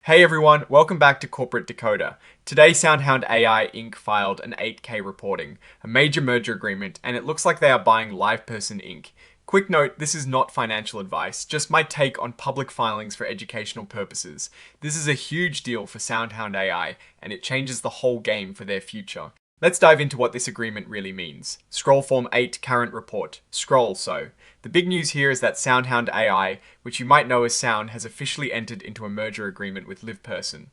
Hey everyone, welcome back to Corporate Decoder. Today SoundHound AI Inc. filed an 8K reporting, a major merger agreement, and it looks like they are buying LivePerson Inc. Quick note, this is not financial advice, just my take on public filings for educational purposes. This is a huge deal for SoundHound AI, and it changes the whole game for their future. Let's dive into what this agreement really means. Scroll Form 8 Current Report. Scroll so. The big news here is that SoundHound AI, which you might know as SOUN, has officially entered into a merger agreement with LivePerson.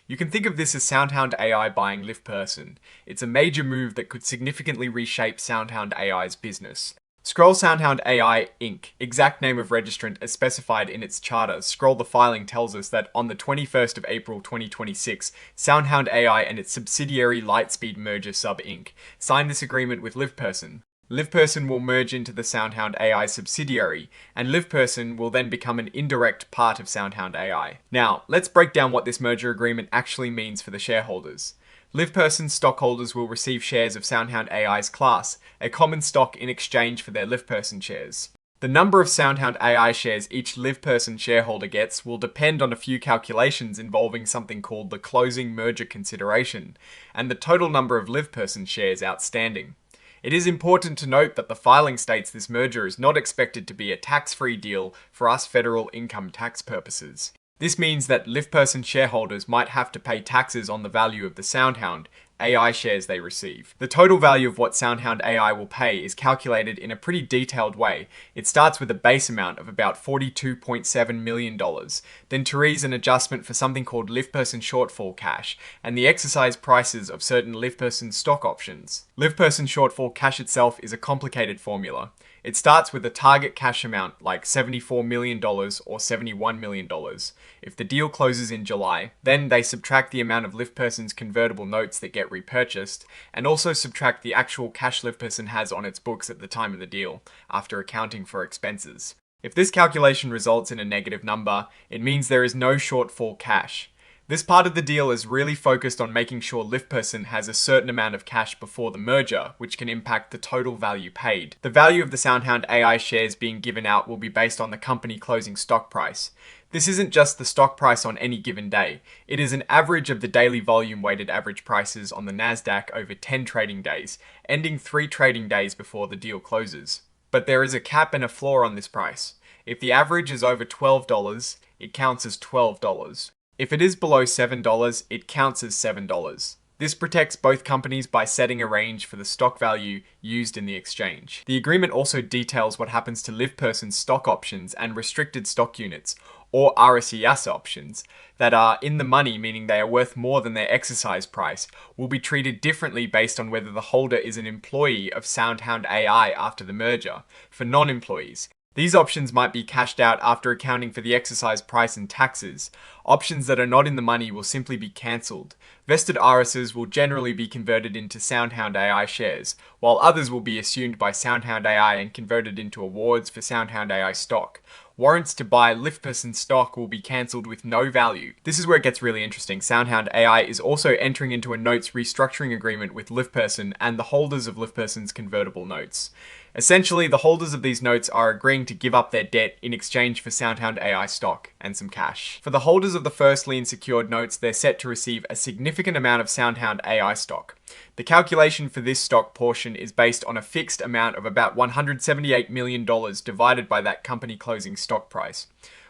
You can think of this as SoundHound AI buying LivePerson. It's a major move that could significantly reshape SoundHound AI's business. Scroll SoundHound AI Inc., exact name of registrant as specified in its charter. Scroll the filing tells us that on the 21st of April 2026, SoundHound AI and its subsidiary Lightspeed Merger Sub Inc. signed this agreement with LivePerson. LivePerson will merge into the SoundHound AI subsidiary, and LivePerson will then become an indirect part of SoundHound AI. Now, let's break down what this merger agreement actually means for the shareholders. LivePerson stockholders will receive shares of SoundHound AI's class, a common stock in exchange for their LivePerson shares. The number of SoundHound AI shares each LivePerson shareholder gets will depend on a few calculations involving something called the closing merger consideration, and the total number of LivePerson shares outstanding. It is important to note that the filing states this merger is not expected to be a tax-free deal for us federal income tax purposes. This means that LivePerson shareholders might have to pay taxes on the value of the SoundHound AI shares they receive. The total value of what SoundHound AI will pay is calculated in a pretty detailed way. It starts with a base amount of about $42.7 million, then Therese an adjustment for something called LivePerson Shortfall cash, and the exercise prices of certain LivePerson stock options. LivePerson Shortfall cash itself is a complicated formula. It starts with a target cash amount like $74 million or $71 million. If the deal closes in July, then they subtract the amount of LivePerson's convertible notes that get repurchased, and also subtract the actual cash LivePerson has on its books at the time of the deal, after accounting for expenses. If this calculation results in a negative number, it means there is no shortfall cash. This part of the deal is really focused on making sure LivePerson has a certain amount of cash before the merger, which can impact the total value paid. The value of the SoundHound AI shares being given out will be based on the company closing stock price. This isn't just the stock price on any given day. It is an average of the daily volume weighted average prices on the NASDAQ over 10 trading days, ending 3 trading days before the deal closes. But there is a cap and a floor on this price. If the average is over $12, it counts as $12. If it is below $7, it counts as $7. This protects both companies by setting a range for the stock value used in the exchange. The agreement also details what happens to LivePerson's stock options and restricted stock units, or RSUs options, that are in the money, meaning they are worth more than their exercise price, will be treated differently based on whether the holder is an employee of SoundHound AI after the merger. For non-employees, these options might be cashed out after accounting for the exercise price and taxes. Options that are not in the money will simply be cancelled. Vested RSUs will generally be converted into SoundHound AI shares, while others will be assumed by SoundHound AI and converted into awards for SoundHound AI stock. Warrants to buy LivePerson stock will be cancelled with no value. This is where it gets really interesting. SoundHound AI is also entering into a notes restructuring agreement with LivePerson and the holders of LivePerson's convertible notes. Essentially, the holders of these notes are agreeing to give up their debt in exchange for SoundHound AI stock and some cash. For the holders of the first lien secured notes, they're set to receive a significant amount of SoundHound AI stock. The calculation for this stock portion is based on a fixed amount of about $178 million divided by that company closing stock price.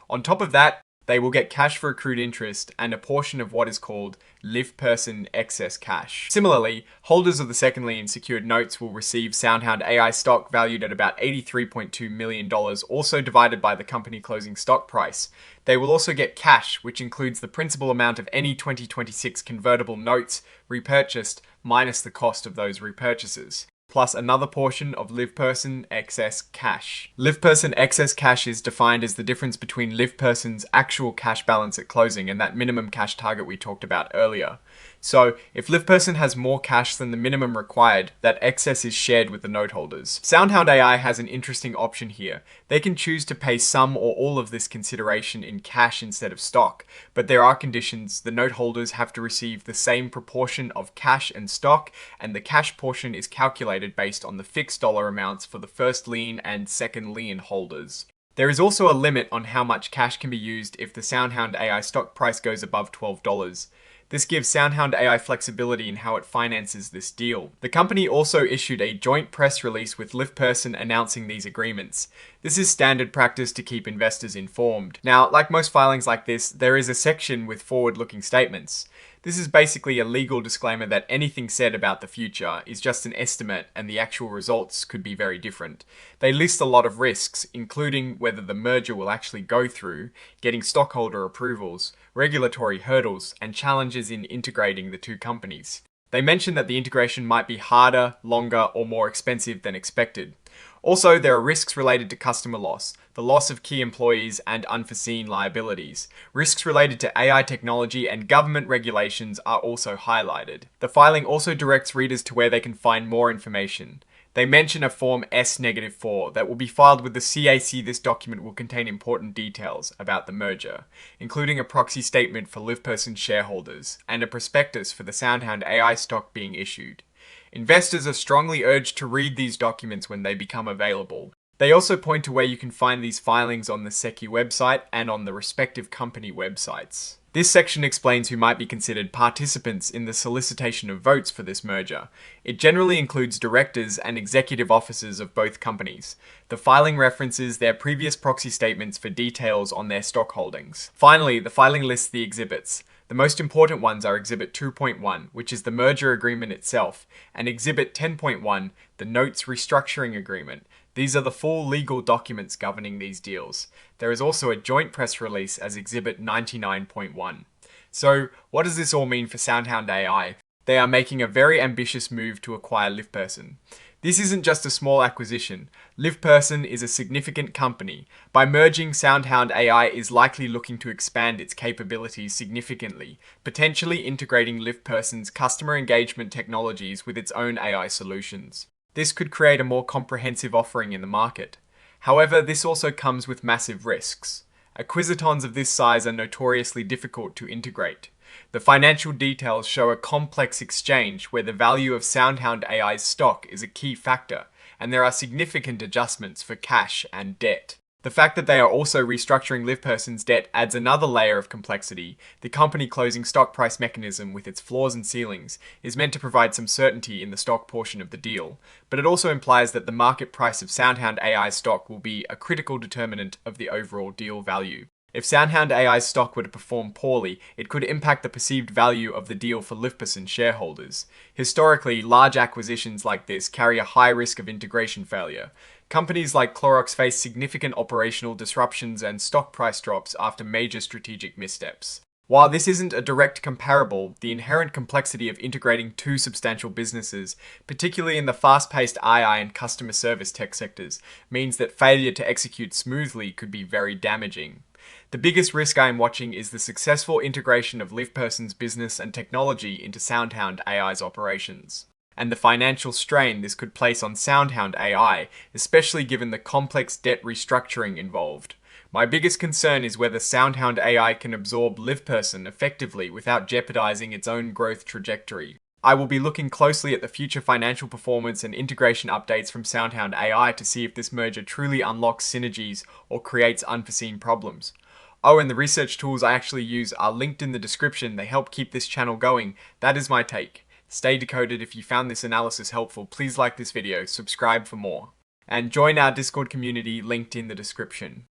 On top of that, they will get cash for accrued interest and a portion of what is called LivePerson excess cash. Similarly, holders of the second lien secured notes will receive SoundHound AI stock valued at about $83.2 million, also divided by the company closing stock price. They will also get cash, which includes the principal amount of any 2026 convertible notes repurchased minus the cost of those repurchases, plus another portion of LivePerson excess cash. LivePerson excess cash is defined as the difference between LivePerson's actual cash balance at closing and that minimum cash target we talked about earlier. So, if LivePerson has more cash than the minimum required, that excess is shared with the note holders. SoundHound AI has an interesting option here. They can choose to pay some or all of this consideration in cash instead of stock, but there are conditions. The note holders have to receive the same proportion of cash and stock, and the cash portion is calculated based on the fixed dollar amounts for the first lien and second lien holders. There is also a limit on how much cash can be used if the SoundHound AI stock price goes above $12. This gives SoundHound AI flexibility in how it finances this deal. The company also issued a joint press release with LivePerson announcing these agreements. This is standard practice to keep investors informed. Now, like most filings like this, there is a section with forward-looking statements. This is basically a legal disclaimer that anything said about the future is just an estimate and the actual results could be very different. They list a lot of risks, including whether the merger will actually go through, getting stockholder approvals, regulatory hurdles, and challenges in integrating the two companies. They mention that the integration might be harder, longer, or more expensive than expected. Also, there are risks related to customer loss, the loss of key employees, and unforeseen liabilities. Risks related to AI technology and government regulations are also highlighted. The filing also directs readers to where they can find more information. They mention a Form S-4 that will be filed with the CAC. This document will contain important details about the merger, including a proxy statement for LivePerson shareholders and a prospectus for the SoundHound AI stock being issued. Investors are strongly urged to read these documents when they become available. They also point to where you can find these filings on the SEC website and on the respective company websites. This section explains who might be considered participants in the solicitation of votes for this merger. It generally includes directors and executive officers of both companies. The filing references their previous proxy statements for details on their stock holdings. Finally, the filing lists the exhibits. The most important ones are Exhibit 2.1, which is the merger agreement itself, and Exhibit 10.1, the notes restructuring agreement. These are the full legal documents governing these deals. There is also a joint press release as Exhibit 99.1. So, what does this all mean for SoundHound AI? They are making a very ambitious move to acquire LivePerson. This isn't just a small acquisition. LivePerson is a significant company. By merging, SoundHound AI is likely looking to expand its capabilities significantly, potentially integrating LivePerson's customer engagement technologies with its own AI solutions. This could create a more comprehensive offering in the market. However, this also comes with massive risks. Acquisitons of this size are notoriously difficult to integrate. The financial details show a complex exchange where the value of SoundHound AI's stock is a key factor, and there are significant adjustments for cash and debt. The fact that they are also restructuring LivePerson's debt adds another layer of complexity. The company closing stock price mechanism with its floors and ceilings is meant to provide some certainty in the stock portion of the deal, but it also implies that the market price of SoundHound AI stock will be a critical determinant of the overall deal value. If SoundHound AI's stock were to perform poorly, it could impact the perceived value of the deal for LivePerson shareholders. Historically, large acquisitions like this carry a high risk of integration failure. Companies like Clorox face significant operational disruptions and stock price drops after major strategic missteps. While this isn't a direct comparable, the inherent complexity of integrating two substantial businesses, particularly in the fast-paced AI and customer service tech sectors, means that failure to execute smoothly could be very damaging. The biggest risk I am watching is the successful integration of LivePerson's business and technology into SoundHound AI's operations, and the financial strain this could place on SoundHound AI, especially given the complex debt restructuring involved. My biggest concern is whether SoundHound AI can absorb LivePerson effectively without jeopardizing its own growth trajectory. I will be looking closely at the future financial performance and integration updates from SoundHound AI to see if this merger truly unlocks synergies or creates unforeseen problems. Oh, and the research tools I actually use are linked in the description. They help keep this channel going. That is my take. Stay decoded. If you found this analysis helpful, please like this video, subscribe for more, and join our Discord community linked in the description.